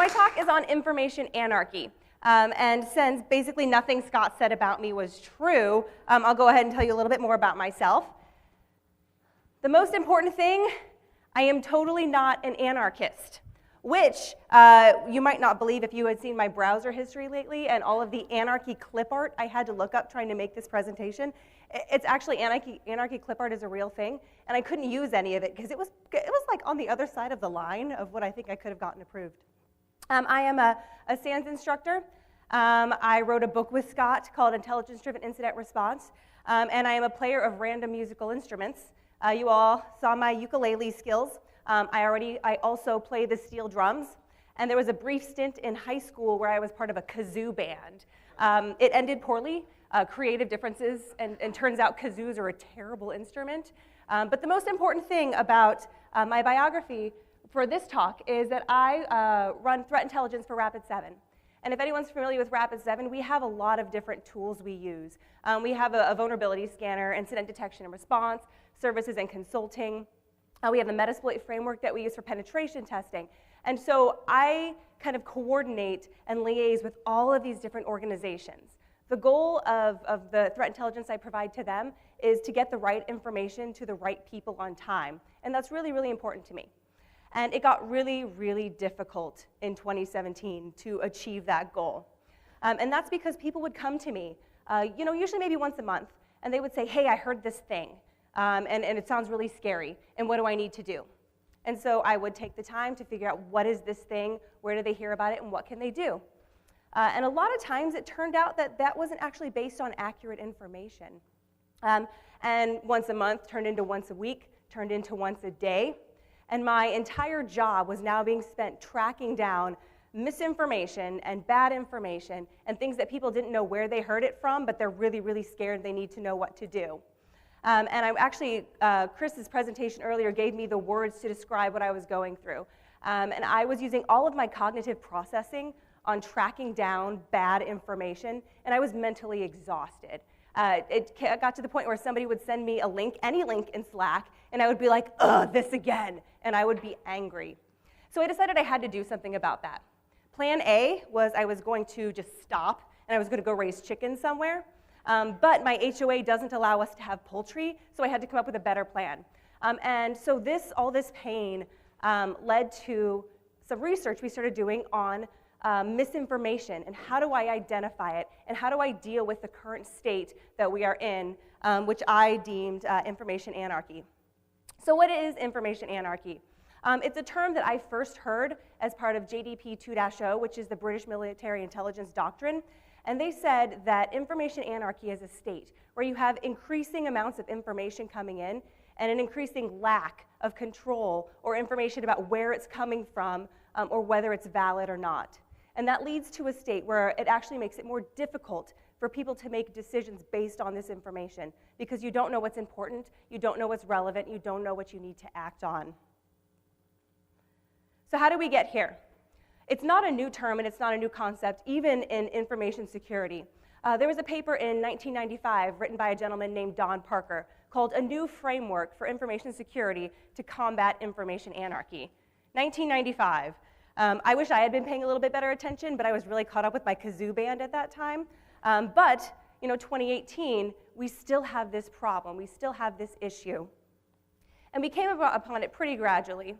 my talk is on information anarchy. And since basically nothing Scott said about me was true, I'll go ahead and tell you a little bit more about myself. The most important thing, I am totally not an anarchist, which you might not believe if you had seen my browser history lately and all of the anarchy clip art I had to look up trying to make this presentation. It's actually, anarchy clip art is a real thing, and I couldn't use any of it because it was like on the other side of the line of what I think I could have gotten approved. I am a SANS instructor. I wrote a book with Scott called Intelligence-Driven Incident Response, and I am a player of random musical instruments. You all saw my ukulele skills. I also play the steel drums, and there was a brief stint in high school where I was part of a kazoo band. It ended poorly, creative differences, and turns out kazoos are a terrible instrument. But the most important thing about my biography for this talk is that I run threat intelligence for Rapid7. And if anyone's familiar with Rapid7, we have a lot of different tools we use. We have a vulnerability scanner, incident detection and response, services and consulting. We have the Metasploit framework that we use for penetration testing. And so I kind of coordinate and liaise with all of these different organizations. The goal of the threat intelligence I provide to them is to get the right information to the right people on time. And that's really, really important to me. And it got really, really difficult in 2017 to achieve that goal. And that's because people would come to me, usually maybe once a month, and they would say, hey, I heard this thing, and it sounds really scary, and what do I need to do? And so I would take the time to figure out what is this thing, where do they hear about it, and what can they do? And a lot of times it turned out that that wasn't actually based on accurate information. And once a month turned into once a week, turned into once a day. And my entire job was now being spent tracking down misinformation and bad information and things that people didn't know where they heard it from, but they're really, really scared they need to know what to do. And I actually, Chris's presentation earlier gave me the words to describe what I was going through. And I was using all of my cognitive processing on tracking down bad information, and I was mentally exhausted. It got to the point where somebody would send me a link, any link in Slack, and I would be like, ugh, this again, and I would be angry. So I decided I had to do something about that. Plan A was I was going to just stop, and I was going to go raise chickens somewhere. But my HOA doesn't allow us to have poultry, so I had to come up with a better plan. And so all this pain led to some research we started doing on misinformation and how do I identify it and how do I deal with the current state that we are in, which I deemed information anarchy. So what is information anarchy? It's a term that I first heard as part of JDP 2.0, which is the British Military Intelligence Doctrine. And they said that information anarchy is a state where you have increasing amounts of information coming in and an increasing lack of control or information about where it's coming from or whether it's valid or not. And that leads to a state where it actually makes it more difficult for people to make decisions based on this information because you don't know what's important, you don't know what's relevant, you don't know what you need to act on. So how do we get here? It's not a new term and it's not a new concept, even in information security. There was a paper in 1995 written by a gentleman named Don Parker called A New Framework for Information Security to Combat Information Anarchy. 1995. I wish I had been paying a little bit better attention, but I was really caught up with my kazoo band at that time. But 2018, we still have this problem. We still have this issue. And we came upon it pretty gradually.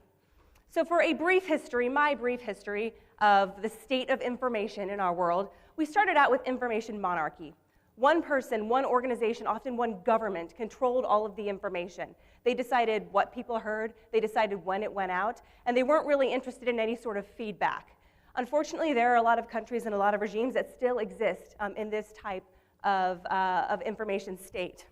So for a brief history, my brief history of the state of information in our world, we started out with information monarchy. One person, one organization, often one government controlled all of the information. They decided what people heard, they decided when it went out, and they weren't really interested in any sort of feedback. Unfortunately, there are a lot of countries and a lot of regimes that still exist in this type of information state.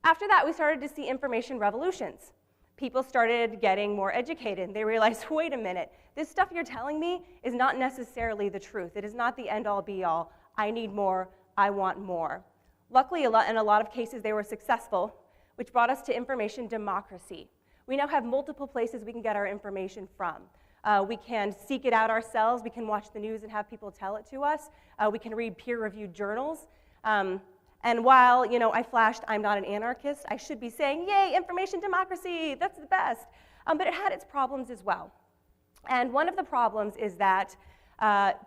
After that, we started to see information revolutions. People started getting more educated. They realized, wait a minute, this stuff you're telling me is not necessarily the truth. It is not the end-all, be-all. I need more. I want more. Luckily, in a lot of cases, they were successful, which brought us to information democracy. We now have multiple places we can get our information from. We can seek it out ourselves. We can watch the news and have people tell it to us. We can read peer-reviewed journals. And while I flashed, I'm not an anarchist, I should be saying, yay, information democracy, that's the best. But it had its problems as well. And one of the problems is that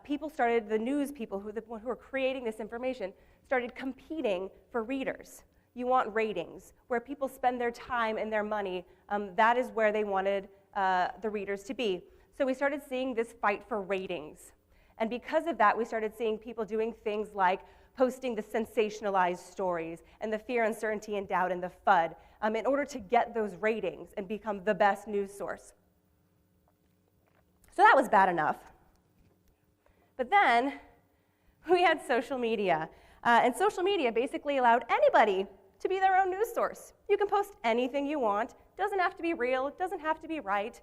people started, the news people who are creating this information, started competing for readers. You want ratings. Where people spend their time and their money, that is where they wanted the readers to be. So we started seeing this fight for ratings. And because of that, we started seeing people doing things like posting the sensationalized stories and the fear, uncertainty, and doubt and the FUD in order to get those ratings and become the best news source. So that was bad enough. But then we had social media. And social media basically allowed anybody to be their own news source. You can post anything you want. Doesn't have to be real. It doesn't have to be right.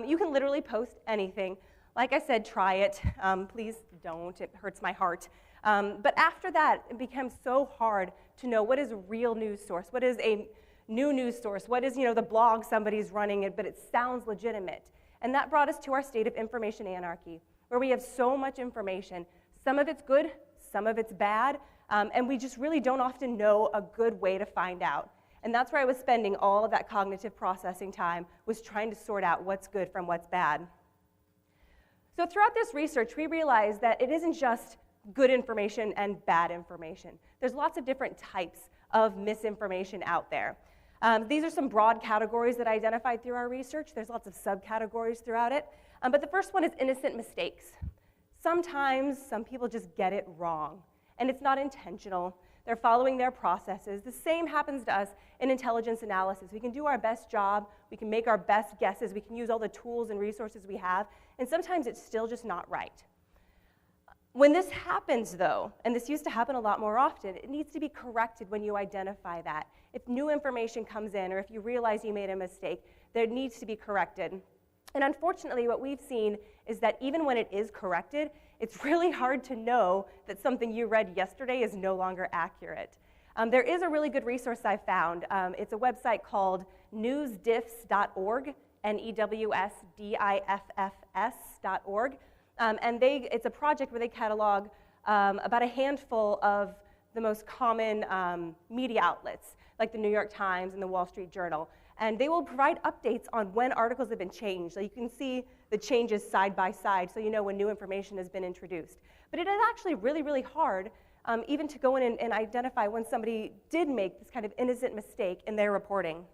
You can literally post anything. Like I said, try it. Please don't. It hurts my heart. But after that, it became so hard to know what is a real news source, what is a new news source, what is the blog somebody's running it, but it sounds legitimate. And that brought us to our state of information anarchy, where we have so much information. Some of it's good, some of it's bad, and we just really don't often know a good way to find out. And that's where I was spending all of that cognitive processing time, was trying to sort out what's good from what's bad. So throughout this research, we realized that it isn't just good information and bad information. There's lots of different types of misinformation out there. These are some broad categories that I identified through our research. There's lots of subcategories throughout it. But the first one is innocent mistakes. Sometimes some people just get it wrong, and it's not intentional. They're following their processes. The same happens to us in intelligence analysis. We can do our best job. We can make our best guesses. We can use all the tools and resources we have, and sometimes it's still just not right. When this happens, though, and this used to happen a lot more often, it needs to be corrected when you identify that. If new information comes in, or if you realize you made a mistake, there needs to be corrected. And unfortunately, what we've seen is that even when it is corrected, it's really hard to know that something you read yesterday is no longer accurate. There is a really good resource I found. It's a website called newsdiffs.org, newsdiffs.org. And it's a project where they catalog about a handful of the most common media outlets, like the New York Times and the Wall Street Journal. And they will provide updates on when articles have been changed. So you can see the changes side by side, so you know when new information has been introduced. But it is actually really, really hard even to go in and identify when somebody did make this kind of innocent mistake in their reporting.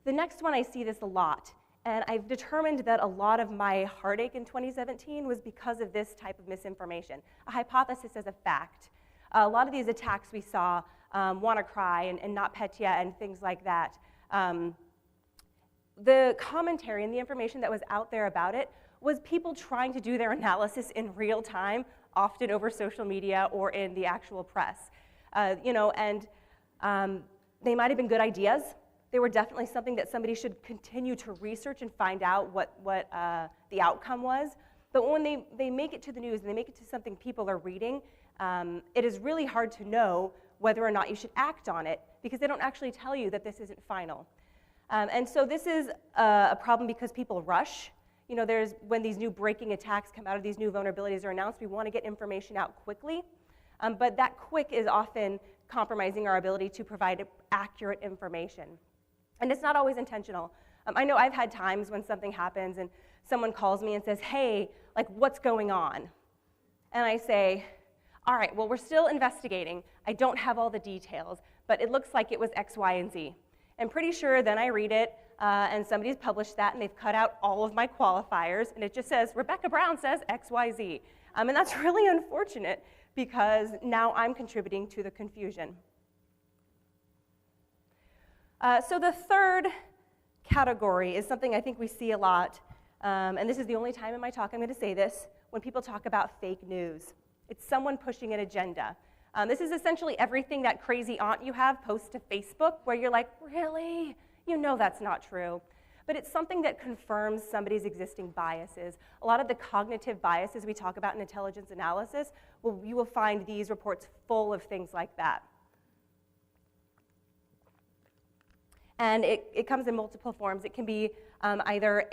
The next one, I see this a lot. And I've determined that a lot of my heartache in 2017 was because of this type of misinformation, a hypothesis as a fact. A lot of these attacks we saw, WannaCry and NotPetya and things like that, the commentary and the information that was out there about it was people trying to do their analysis in real time, often over social media or in the actual press. They might have been good ideas. They were definitely something that somebody should continue to research and find out what the outcome was. But when they make it to the news and they make it to something people are reading, it is really hard to know whether or not you should act on it, because they don't actually tell you that this isn't final. And so this is a problem because people rush. When these new breaking attacks come out, or these new vulnerabilities are announced, we want to get information out quickly. But that quick is often compromising our ability to provide accurate information. And it's not always intentional. I know I've had times when something happens and someone calls me and says, hey, like, what's going on? And I say, all right, well, we're still investigating. I don't have all the details, but it looks like it was X, Y, and Z. I'm pretty sure then I read it, and somebody's published that, and they've cut out all of my qualifiers, and it just says, Rebekah Brown says X, Y, Z. And that's really unfortunate, because now I'm contributing to the confusion. So the third category is something I think we see a lot, and this is the only time in my talk I'm going to say this, when people talk about fake news. It's someone pushing an agenda. This is essentially everything that crazy aunt you have posts to Facebook, where you're like, really? You know that's not true. But it's something that confirms somebody's existing biases. A lot of the cognitive biases we talk about in intelligence analysis, you will find these reports full of things like that. And it comes in multiple forms. It can be either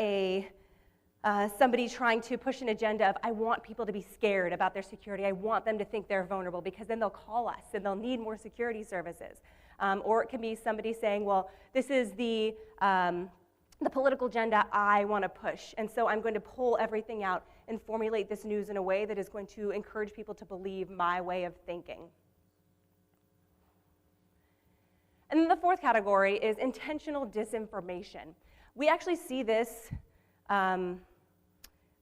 somebody trying to push an agenda of, I want people to be scared about their security. I want them to think they're vulnerable, because then they'll call us and they'll need more security services. Or it can be somebody saying, well, this is the the political agenda I want to push. And so I'm going to pull everything out and formulate this news in a way that is going to encourage people to believe my way of thinking. And then the fourth category is intentional disinformation. We actually see this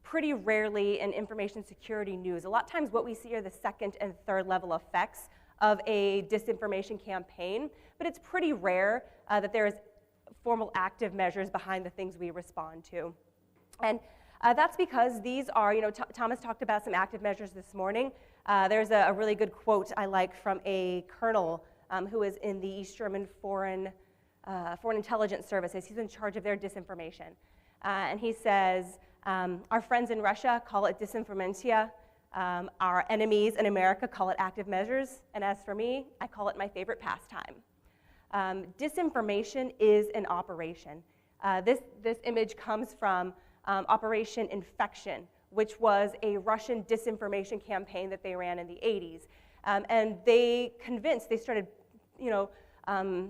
pretty rarely in information security news. A lot of times what we see are the second and third level effects of a disinformation campaign, but it's pretty rare that there is formal active measures behind the things we respond to. And that's because these are, Thomas talked about some active measures this morning. There's a really good quote I like from a colonel who is in the East German Foreign Intelligence Services. He's in charge of their disinformation. And he says, our friends in Russia call it disinformation. Our enemies in America call it active measures. And as for me, I call it my favorite pastime. Disinformation is an operation. This image comes from Operation Infection, which was a Russian disinformation campaign that they ran in the 80s. And they started,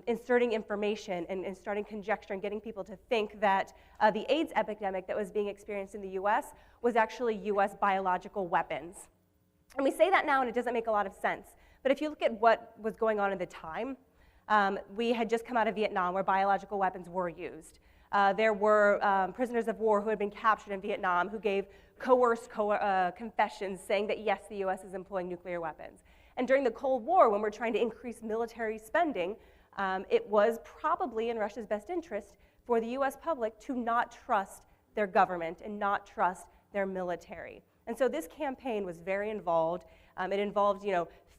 inserting information and starting conjecture and getting people to think that the AIDS epidemic that was being experienced in the US was actually US biological weapons. And we say that now and it doesn't make a lot of sense. But if you look at what was going on at the time, we had just come out of Vietnam where biological weapons were used. There were prisoners of war who had been captured in Vietnam who gave coerced confessions saying that yes, the US is employing nuclear weapons. And during the Cold War, when we're trying to increase military spending, it was probably in Russia's best interest for the US public to not trust their government and not trust their military. And so this campaign was very involved. It involved,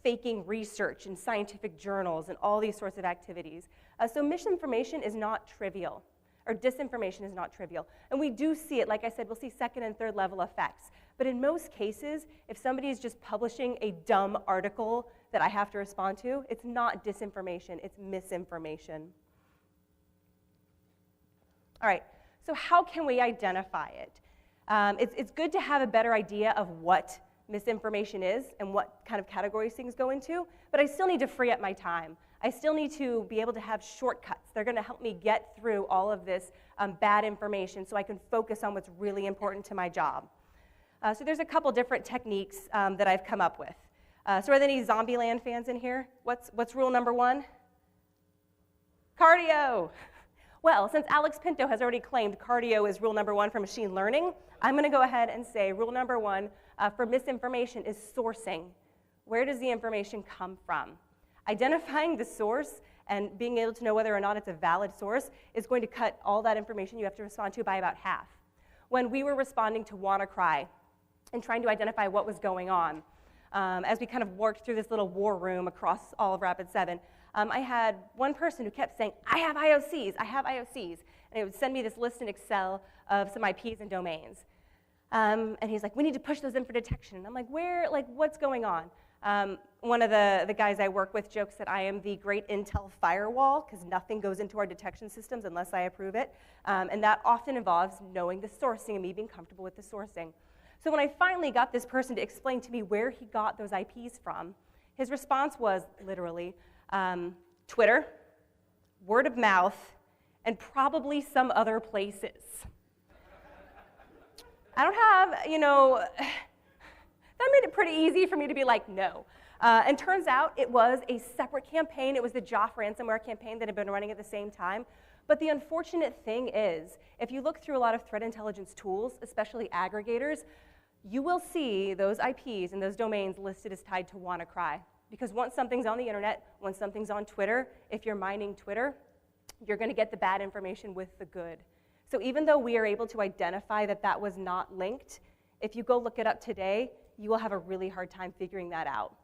faking research in scientific journals and all these sorts of activities. So misinformation is not trivial, or disinformation is not trivial. And we do see it, like I said, we'll see second and third level effects. But in most cases, if somebody is just publishing a dumb article that I have to respond to, it's not disinformation, it's misinformation. All right, so how can we identify it? It's good to have a better idea of what misinformation is and what kind of categories things go into, but I still need to free up my time. I still need to be able to have shortcuts. They're going to help me get through all of this bad information so I can focus on what's really important to my job. So there's a couple different techniques that I've come up with. So are there any Zombieland fans in here? What's rule number one? Cardio. Well, since Alex Pinto has already claimed cardio is rule number one for machine learning, I'm going to go ahead and say rule number one for misinformation is sourcing. Where does the information come from? Identifying the source and being able to know whether or not it's a valid source is going to cut all that information you have to respond to by about half. When we were responding to WannaCry and trying to identify what was going on, as we kind of worked through this little war room across all of Rapid7, I had one person who kept saying, I have IOCs, I have IOCs. And it would send me this list in Excel of some IPs and domains. And he's like, we need to push those in for detection. And I'm like, what's going on? One of the guys I work with jokes that I am the great Intel firewall because nothing goes into our detection systems unless I approve it. And that often involves knowing the sourcing and me being comfortable with the sourcing. So when I finally got this person to explain to me where he got those IPs from, his response was literally Twitter, word of mouth, and probably some other places. I don't have, that made it pretty easy for me to be like, no. And turns out it was a separate campaign. It was the Joff ransomware campaign that had been running at the same time. But the unfortunate thing is, if you look through a lot of threat intelligence tools, especially aggregators, you will see those IPs and those domains listed as tied to WannaCry. Because once something's on the internet, once something's on Twitter, if you're mining Twitter, you're going to get the bad information with the good. So even though we are able to identify that that was not linked, if you go look it up today, you will have a really hard time figuring that out.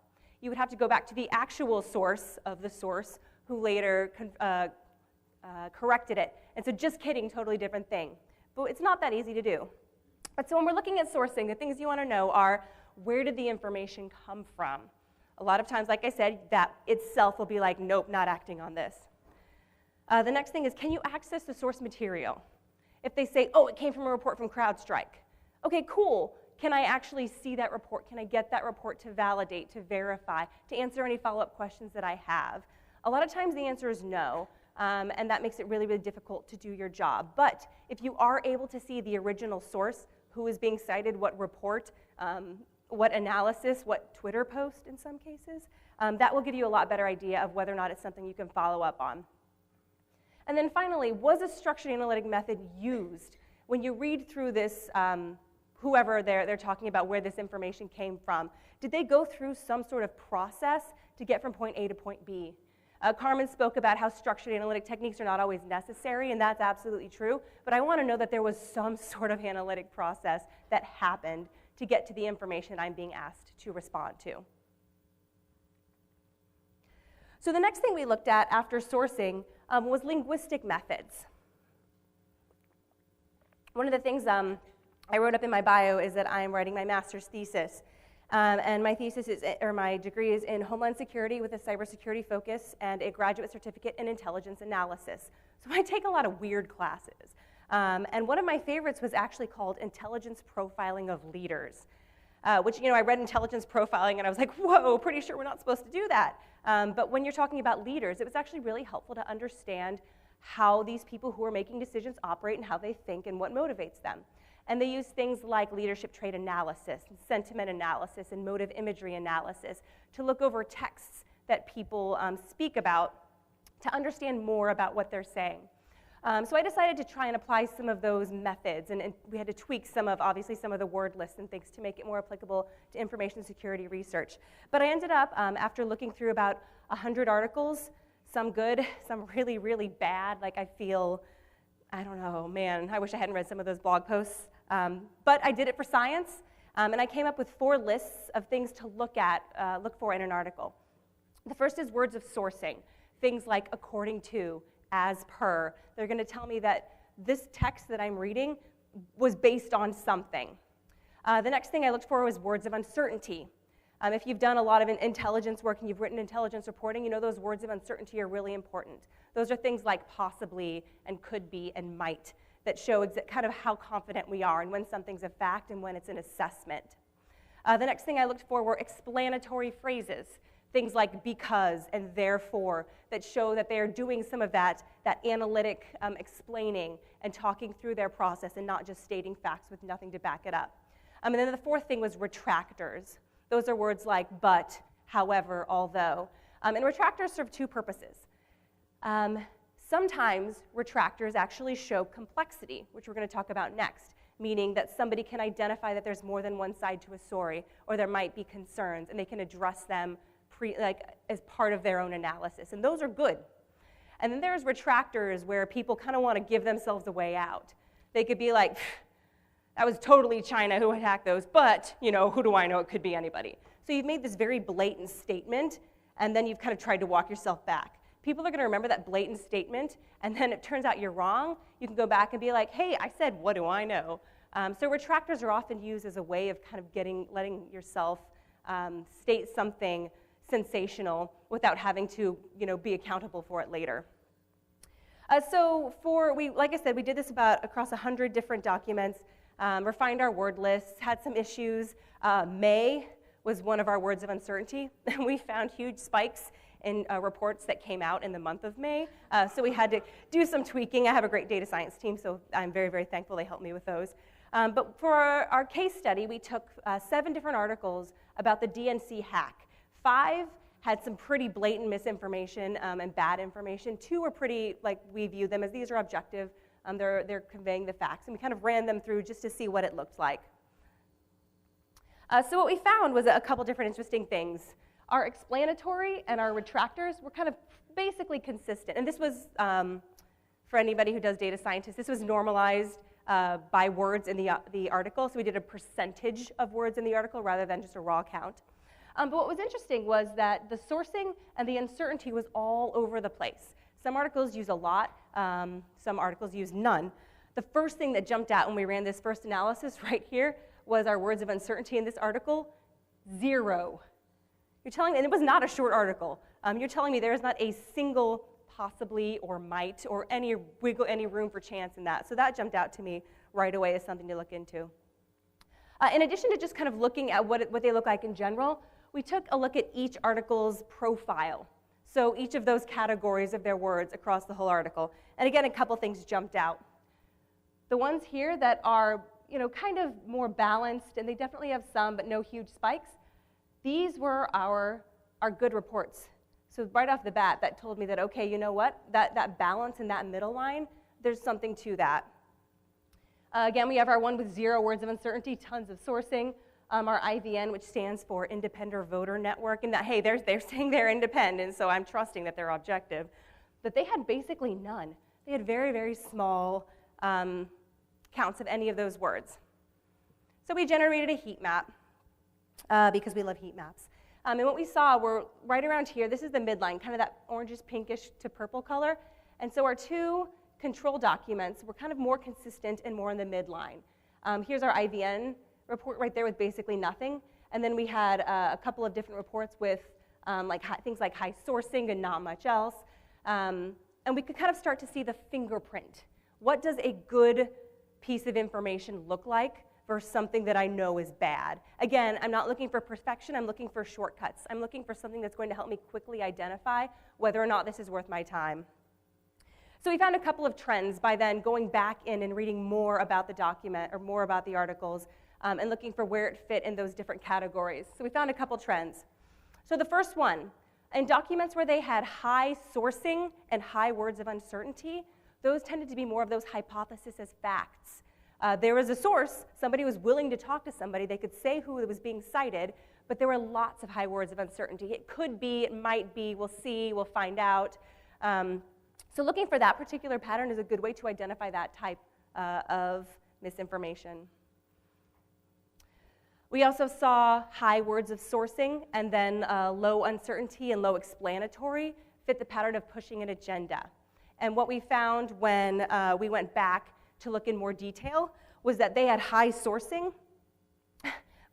You would have to go back to the actual source of the source who later corrected it. And so just kidding, totally different thing. But it's not that easy to do. But so when we're looking at sourcing, the things you want to know are, where did the information come from? A lot of times, like I said, that itself will be like, nope, not acting on this. The next thing is, can you access the source material? If they say, oh, it came from a report from CrowdStrike. Okay, cool. Can I actually see that report? Can I get that report to validate, to verify, to answer any follow-up questions that I have? A lot of times the answer is no, and that makes it really, really difficult to do your job. But if you are able to see the original source, who is being cited, what report, what analysis, what Twitter post in some cases, that will give you a lot better idea of whether or not it's something you can follow up on. And then finally, was a structured analytic method used? When you read through this, whoever they're talking about where this information came from, did they go through some sort of process to get from point A to point B? Carmen spoke about how structured analytic techniques are not always necessary, and that's absolutely true, but I want to know that there was some sort of analytic process that happened to get to the information I'm being asked to respond to. So the next thing we looked at after sourcing was linguistic methods. One of the things I wrote up in my bio is that I'm writing my master's thesis. And my thesis is, or my degree is in Homeland Security with a cybersecurity focus and a graduate certificate in intelligence analysis. So I take a lot of weird classes. And one of my favorites was actually called Intelligence Profiling of Leaders, which, I read intelligence profiling and I was like, whoa, pretty sure we're not supposed to do that. But when you're talking about leaders, it was actually really helpful to understand how these people who are making decisions operate and how they think and what motivates them. And they use things like leadership trait analysis, and sentiment analysis, and motive imagery analysis to look over texts that people speak about to understand more about what they're saying. So I decided to try and apply some of those methods, and we had to tweak obviously some of the word lists and things to make it more applicable to information security research. But I ended up, after looking through about 100 articles, some good, some really, really bad, like I don't know, man, I wish I hadn't read some of those blog posts. But I did it for science, and I came up with 4 lists of things to look for in an article. The first is words of sourcing, things like according to, as per. They're going to tell me that this text that I'm reading was based on something. The next thing I looked for was words of uncertainty. If you've done a lot of intelligence work and you've written intelligence reporting, you know those words of uncertainty are really important. Those are things like possibly and could be and might that show kind of how confident we are and when something's a fact and when it's an assessment. The next thing I looked for were explanatory phrases, things like because and therefore, that show that they're doing some of that analytic explaining and talking through their process and not just stating facts with nothing to back it up. And then the fourth thing was retractors. Those are words like but, however, although. And retractors serve 2 purposes. Sometimes retractors actually show complexity, which we're going to talk about next, meaning that somebody can identify that there's more than one side to a story, or there might be concerns, and they can address them as part of their own analysis, and those are good. And then there's retractors where people kind of want to give themselves a way out. They could be like, that was totally China who attacked those, but, who do I know? It could be anybody. So you've made this very blatant statement, and then you've kind of tried to walk yourself back. People are going to remember that blatant statement, and then it turns out you're wrong. You can go back and be like, hey, I said, what do I know? So retractors are often used as a way of kind of letting yourself state something sensational without having to, be accountable for it later. Like I said, we did this across 100 different documents, refined our word lists, had some issues. May was one of our words of uncertainty. We found huge spikes in reports that came out in the month of May. So we had to do some tweaking. I have a great data science team, so I'm very, very thankful they helped me with those. But for our case study, we took 7 different articles about the DNC hack. 5 had some pretty blatant misinformation and bad information. 2 were pretty, we viewed them as these are objective. They're conveying the facts. And we kind of ran them through just to see what it looked like. So what we found was a couple different interesting things. Our explanatory and our retractors were kind of basically consistent. And this was, for anybody who does data scientists, this was normalized by words in the article. So we did a percentage of words in the article rather than just a raw count. But what was interesting was that the sourcing and the uncertainty was all over the place. Some articles use a lot, some articles use none. The first thing that jumped out when we ran this first analysis right here was our words of uncertainty in this article, 0. You're telling me, and it was not a short article, you're telling me there is not a single possibly or might or any room for chance in that. So that jumped out to me right away as something to look into. In addition to just kind of looking at what they look like in general, we took a look at each article's profile. So each of those categories of their words across the whole article. And again, a couple things jumped out. The ones here that are, kind of more balanced, and they definitely have some, but no huge spikes, these were our good reports. So right off the bat, that told me that, okay, you know what? That balance in that middle line, there's something to that. Again, we have our one with 0 words of uncertainty, tons of sourcing. Our IVN, which stands for Independent Voter Network, and that, hey, they're saying they're independent, so I'm trusting that they're objective. But they had basically none. They had very, very small counts of any of those words. So we generated a heat map because we love heat maps. And what we saw were right around here, this is the midline, kind of that orangish, pinkish to purple color. And so our two control documents were kind of more consistent and more in the midline. Here's our IVN report right there with basically nothing. And then we had a couple of different reports with things like high sourcing and not much else. And we could kind of start to see the fingerprint. What does a good piece of information look like versus something that I know is bad? Again, I'm not looking for perfection, I'm looking for shortcuts. I'm looking for something that's going to help me quickly identify whether or not this is worth my time. So we found a couple of trends by then going back in and reading more about the document or more about the articles and looking for where it fit in those different categories. So we found a couple trends. So the first one, in documents where they had high sourcing and high words of uncertainty, those tended to be more of those hypotheses as facts. There was a source, somebody was willing to talk to somebody, they could say who was being cited, but there were lots of high words of uncertainty. It could be, it might be, we'll see, we'll find out. So looking for that particular pattern is a good way to identify that type of misinformation. We also saw high words of sourcing and then low uncertainty and low explanatory fit the pattern of pushing an agenda. And what we found when we went back to look in more detail was that they had high sourcing,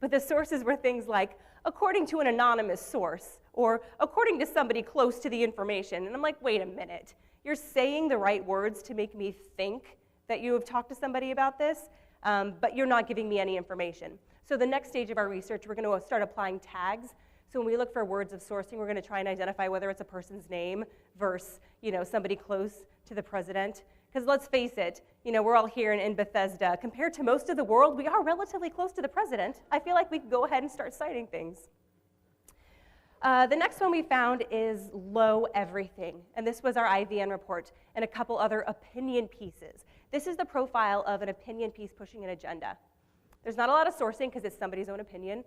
but the sources were things like, according to an anonymous source, or according to somebody close to the information. And I'm like, wait a minute. You're saying the right words to make me think that you have talked to somebody about this, but you're not giving me any information. So the next stage of our research, we're going to start applying tags. So when we look for words of sourcing, we're going to try and identify whether it's a person's name versus, somebody close to the president. Because let's face it, we're all here in Bethesda. Compared to most of the world, we are relatively close to the president. I feel like we can go ahead and start citing things. The next one we found is low everything. And this was our IVN report and a couple other opinion pieces. This is the profile of an opinion piece pushing an agenda. There's not a lot of sourcing because it's somebody's own opinion.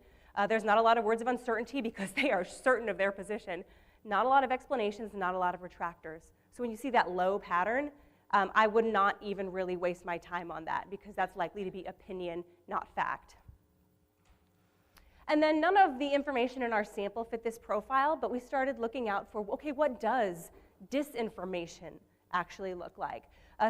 There's not a lot of words of uncertainty because they are certain of their position. Not a lot of explanations, not a lot of retractors. So when you see that low pattern, I would not even really waste my time on that because that's likely to be opinion, not fact. And then none of the information in our sample fit this profile, but we started looking out for, okay, what does disinformation actually look like?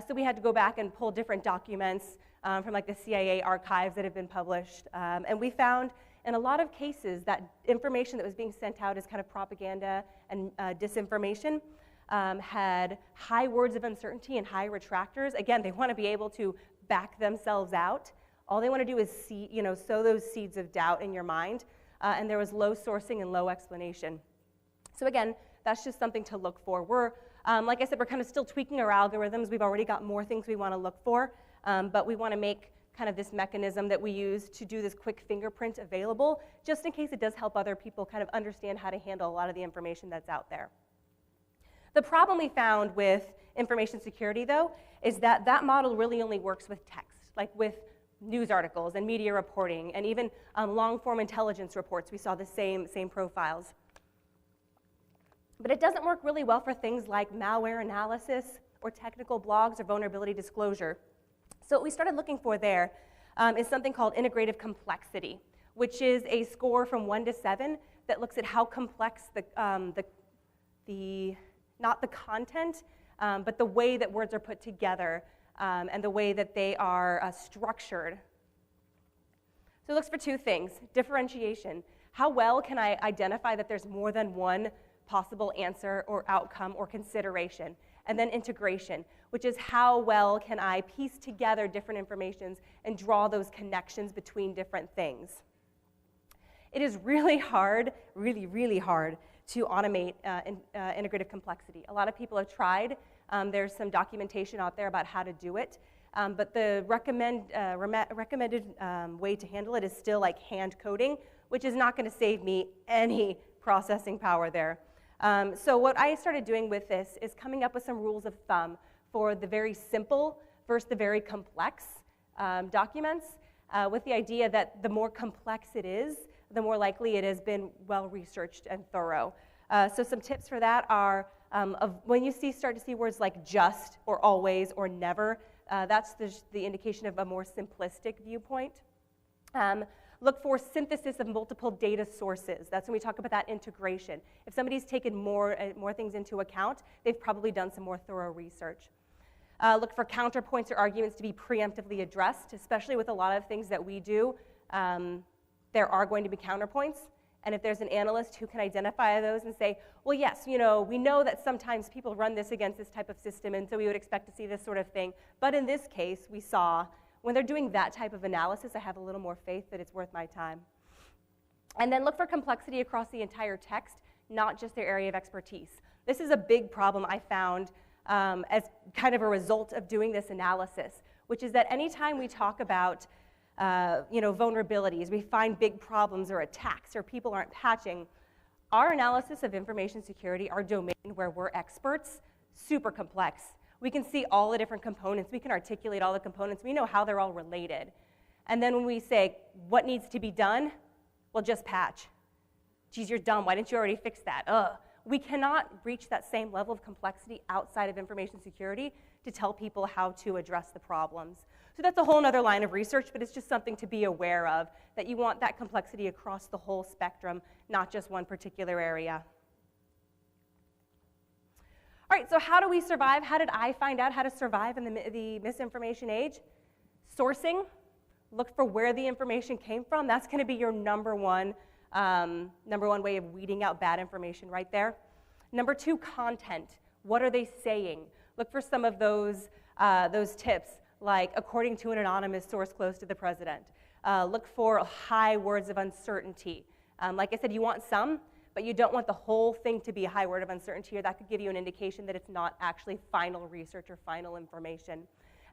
So we had to go back and pull different documents from like the CIA archives that have been published. And we found in a lot of cases that information that was being sent out as kind of propaganda and disinformation had high words of uncertainty and high retractors. Again, they want to be able to back themselves out. All they want to do is sow those seeds of doubt in your mind. And there was low sourcing and low explanation. So again, that's just something to look for. We're, like I said, we're kind of still tweaking our algorithms. We've already got more things we want to look for. But we want to make kind of this mechanism that we use to do this quick fingerprint available, just in case it does help other people kind of understand how to handle a lot of the information that's out there. The problem we found with information security, though, is that that model really only works with text, like with news articles and media reporting, and even long-form intelligence reports. We saw the same profiles. But it doesn't work really well for things like malware analysis or technical blogs or vulnerability disclosure. So what we started looking for there is something called Integrative Complexity, which is a score from 1 to 7 that looks at how complex not the content, but the way that words are put together and the way that they are structured. So it looks for two things. Differentiation. How well can I identify that there's more than one possible answer or outcome or consideration? And then integration, which is how well can I piece together different informations and draw those connections between different things. It is really hard, really, really hard to automate integrative complexity. A lot of people have tried. There's some documentation out there about how to do it. But the recommended way to handle it is still like hand coding, which is not going to save me any processing power there. So what I started doing with this is coming up with some rules of thumb for the very simple versus the very complex documents, with the idea that the more complex it is, the more likely it has been well-researched and thorough. So some tips for that are, when you start to see words like just or always or never, that's the indication of a more simplistic viewpoint. Look for synthesis of multiple data sources. That's when we talk about that integration. If somebody's taken more things into account, they've probably done some more thorough research. Look for counterpoints or arguments to be preemptively addressed, especially with a lot of things that we do. There are going to be counterpoints. And if there's an analyst who can identify those and say, well, yes, we know that sometimes people run this against this type of system, and so we would expect to see this sort of thing. But in this case, we saw, when they're doing that type of analysis, I have a little more faith that it's worth my time. And then look for complexity across the entire text, not just their area of expertise. This is a big problem I found as kind of a result of doing this analysis, which is that anytime we talk about vulnerabilities, we find big problems or attacks or people aren't patching, our analysis of information security, our domain where we're experts, super complex. We can see all the different components. We can articulate all the components. We know how they're all related. And then when we say, what needs to be done? Well, just patch. Geez, you're dumb. Why didn't you already fix that? Ugh. We cannot reach that same level of complexity outside of information security to tell people how to address the problems. So that's a whole other line of research, but it's just something to be aware of, that you want that complexity across the whole spectrum, not just one particular area. All right, so how do we survive? How did I find out how to survive in the misinformation age? Sourcing. Look for where the information came from. That's going to be your number one way of weeding out bad information right there. Number two, content. What are they saying? Look for some of those tips, like according to an anonymous source close to the president. Look for high words of uncertainty. Like I said, you want some, but you don't want the whole thing to be a high word of uncertainty, or that could give you an indication that it's not actually final research or final information.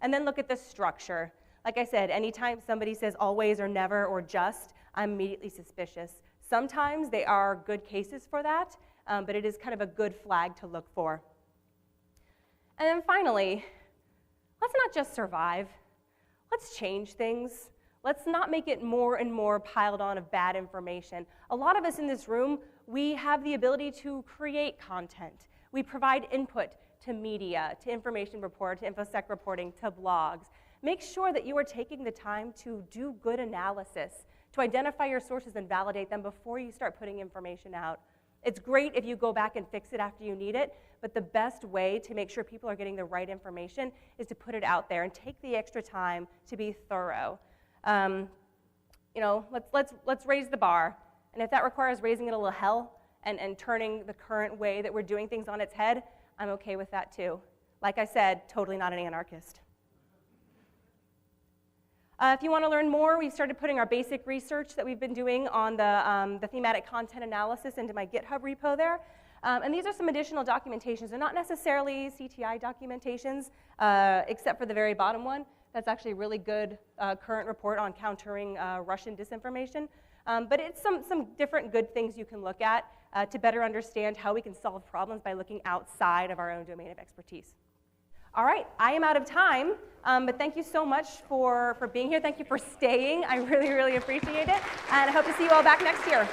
And then look at the structure. Like I said, anytime somebody says always or never or just, I'm immediately suspicious. Sometimes they are good cases for that, but it is kind of a good flag to look for. And then finally, let's not just survive. Let's change things. Let's not make it more and more piled on of bad information. A lot of us in this room, we have the ability to create content. We provide input to media, to information report, to InfoSec reporting, to blogs. Make sure that you are taking the time to do good analysis, to identify your sources and validate them before you start putting information out. It's great if you go back and fix it after you need it, but the best way to make sure people are getting the right information is to put it out there and take the extra time to be thorough. Let's raise the bar, and if that requires raising it a little hell and turning the current way that we're doing things on its head, I'm okay with that too. Like I said, totally not an anarchist. If you want to learn more, we've started putting our basic research that we've been doing on the thematic content analysis into my GitHub repo there. And these are some additional documentations. They're not necessarily CTI documentations, except for the very bottom one. That's actually a really good current report on countering Russian disinformation. But it's some different good things you can look at to better understand how we can solve problems by looking outside of our own domain of expertise. All right, I am out of time, but thank you so much for being here. Thank you for staying. I really, really appreciate it. And I hope to see you all back next year.